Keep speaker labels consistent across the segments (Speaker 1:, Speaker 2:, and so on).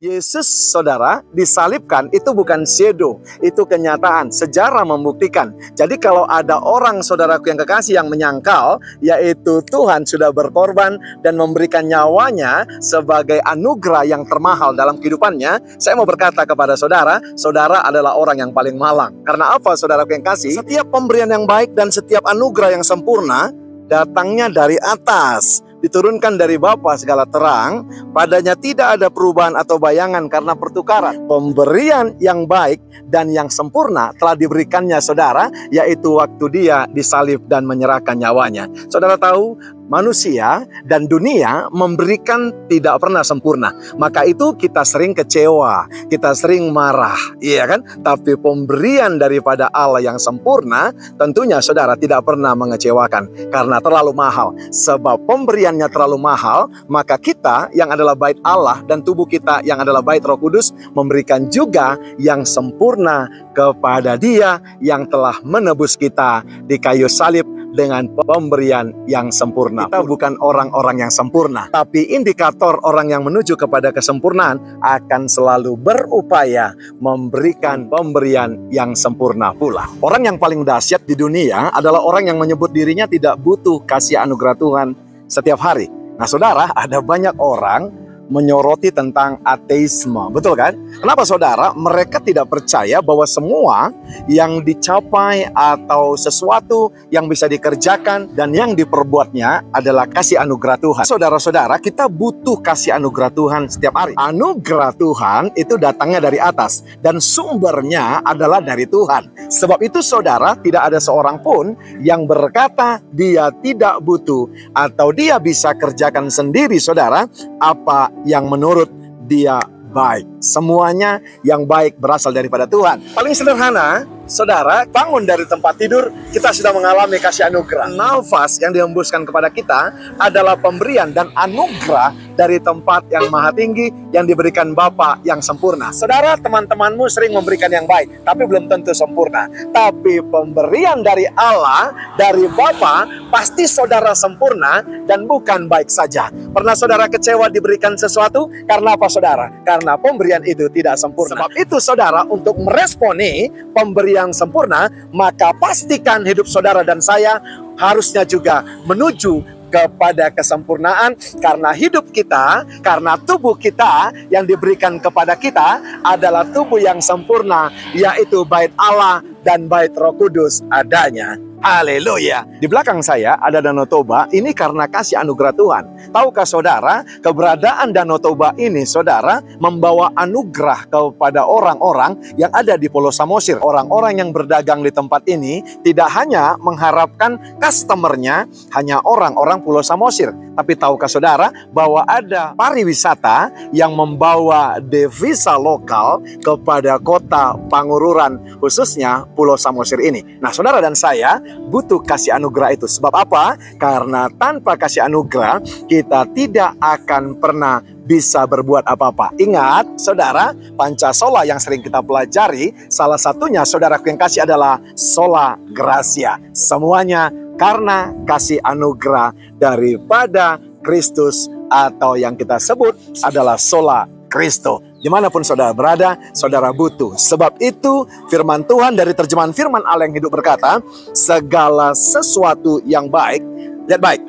Speaker 1: Yesus, saudara, disalibkan itu bukan shadow, itu kenyataan. Sejarah membuktikan. Jadi kalau ada orang, saudaraku yang kekasih, yang menyangkal, yaitu Tuhan sudah berkorban dan memberikan nyawanya sebagai anugerah yang termahal dalam kehidupannya, saya mau berkata kepada saudara, saudara adalah orang yang paling malang. Karena apa, saudaraku yang kasih? Setiap pemberian yang baik dan setiap anugerah yang sempurna datangnya dari atas, diturunkan dari Bapa segala terang, padanya tidak ada perubahan atau bayangan karena pertukaran. Pemberian yang baik dan yang sempurna telah diberikannya saudara, yaitu waktu dia disalib dan menyerahkan nyawanya. Saudara tahu, manusia dan dunia memberikan tidak pernah sempurna. Maka itu kita sering kecewa, kita sering marah, iya kan? Tapi pemberian daripada Allah yang sempurna tentunya saudara tidak pernah mengecewakan karena terlalu mahal. Sebab pemberiannya terlalu mahal, maka kita yang adalah bait Allah dan tubuh kita yang adalah bait Roh Kudus memberikan juga yang sempurna kepada Dia yang telah menebus kita di kayu salib dengan pemberian yang sempurna. Kita bukan orang-orang yang sempurna, tapi indikator orang yang menuju kepada kesempurnaan akan selalu berupaya memberikan pemberian yang sempurna pula. Orang yang paling dahsyat di dunia adalah orang yang menyebut dirinya tidak butuh kasih anugerah Tuhan setiap hari. Nah saudara, ada banyak orang menyoroti tentang ateisme, betul kan? Kenapa saudara? Mereka tidak percaya bahwa semua yang dicapai atau sesuatu yang bisa dikerjakan dan yang diperbuatnya adalah kasih anugerah Tuhan. Saudara-saudara, kita butuh kasih anugerah Tuhan setiap hari. Anugerah Tuhan itu datangnya dari atas dan sumbernya adalah dari Tuhan. Sebab itu saudara, tidak ada seorang pun yang berkata dia tidak butuh atau dia bisa kerjakan sendiri saudara apa yang menurut dia baik. Semuanya yang baik berasal daripada Tuhan. Paling sederhana, saudara, bangun dari tempat tidur, kita sudah mengalami kasih anugerah. Nafas yang dihembuskan kepada kita adalah pemberian dan anugerah dari tempat yang maha tinggi yang diberikan Bapa yang sempurna. Saudara, teman-temanmu sering memberikan yang baik, tapi belum tentu sempurna. Tapi pemberian dari Allah, dari Bapa, pasti saudara sempurna dan bukan baik saja. Pernah saudara kecewa diberikan sesuatu? Karena apa saudara? Karena pemberian itu tidak sempurna. Sebab itu saudara, untuk meresponi pemberian sempurna, maka pastikan hidup saudara dan saya harusnya juga menuju kepada kesempurnaan, karena hidup kita, karena tubuh kita yang diberikan kepada kita adalah tubuh yang sempurna, yaitu bait Allah dan bait Roh Kudus adanya. Haleluya. Di belakang saya ada Danau Toba. Ini karena kasih anugerah Tuhan. Tahukah saudara, keberadaan Danau Toba ini saudara membawa anugerah kepada orang-orang yang ada di Pulau Samosir. Orang-orang yang berdagang di tempat ini tidak hanya mengharapkan customernya hanya orang-orang Pulau Samosir, tapi tahukah saudara bahwa ada pariwisata yang membawa devisa lokal kepada kota Pangururan, khususnya Pulau Samosir ini. Nah saudara dan saya butuh kasih anugerah itu. Sebab apa? Karena tanpa kasih anugerah kita tidak akan pernah bisa berbuat apa-apa. Ingat saudara, Pancasola yang sering kita pelajari, salah satunya saudaraku yang kasih adalah sola gratia. Semuanya karena kasih anugerah daripada Kristus, atau yang kita sebut adalah sola Kristo. Dimanapun saudara berada, saudara butuh. Sebab itu firman Tuhan dari terjemahan firman Allah yang hidup berkata, segala sesuatu yang baik, lihat baik,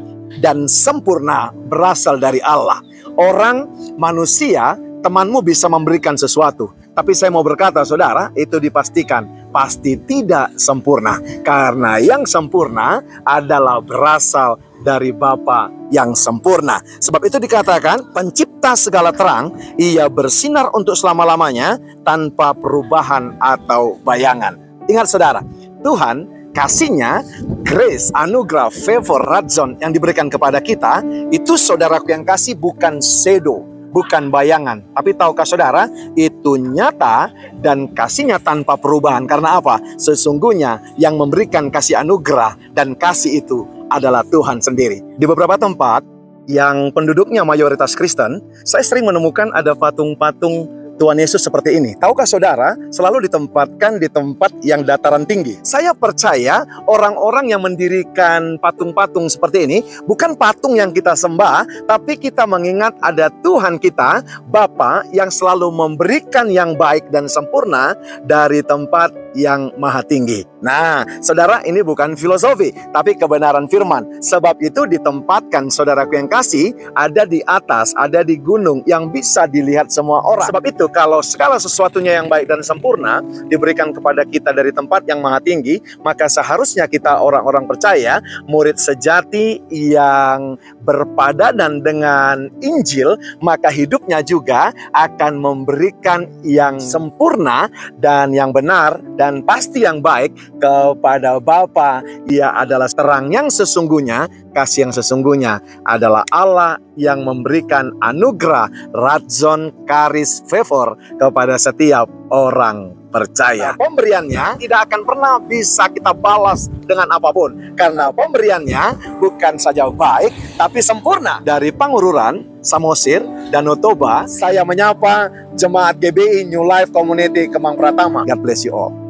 Speaker 1: dan sempurna berasal dari Allah. Orang, manusia, temanmu bisa memberikan sesuatu, tapi saya mau berkata saudara, itu dipastikan pasti tidak sempurna. Karena yang sempurna adalah berasal dari Bapa yang sempurna. Sebab itu dikatakan, pencipta segala terang, ia bersinar untuk selama-lamanya tanpa perubahan atau bayangan. Ingat saudara, Tuhan kasihnya, grace, anugerah, favor, radzon yang diberikan kepada kita, itu saudaraku yang kasih bukan shadow, bukan bayangan. Tapi tahukah saudara, itu nyata dan kasihnya tanpa perubahan. Karena apa? Sesungguhnya yang memberikan kasih anugerah dan kasih itu adalah Tuhan sendiri. Di beberapa tempat yang penduduknya mayoritas Kristen, saya sering menemukan ada patung-patung Tuhan Yesus seperti ini. Tahukah saudara, selalu ditempatkan di tempat yang dataran tinggi. Saya percaya orang-orang yang mendirikan patung-patung seperti ini, bukan patung yang kita sembah, tapi kita mengingat ada Tuhan kita, Bapa, yang selalu memberikan yang baik dan sempurna dari tempat yang maha tinggi. Nah, saudara, ini bukan filosofi, tapi kebenaran firman. Sebab itu ditempatkan, saudaraku yang kasih, ada di atas, ada di gunung yang bisa dilihat semua orang. Sebab itu, kalau segala sesuatunya yang baik dan sempurna diberikan kepada kita dari tempat yang maha tinggi, maka seharusnya kita orang-orang percaya, murid sejati yang berpadanan dengan Injil, maka hidupnya juga akan memberikan yang sempurna dan yang benar dan pasti yang baik kepada Bapa. Ia adalah terang yang sesungguhnya, kasih yang sesungguhnya adalah Allah yang memberikan anugerah, radzon, karis, favor kepada setiap orang percaya. Pemberiannya tidak akan pernah bisa kita balas dengan apapun, karena pemberiannya bukan saja baik, tapi sempurna. Dari Pangururan, Samosir, Danau Toba, saya menyapa Jemaat GBI New Life Community Kemang Pratama. God bless you all.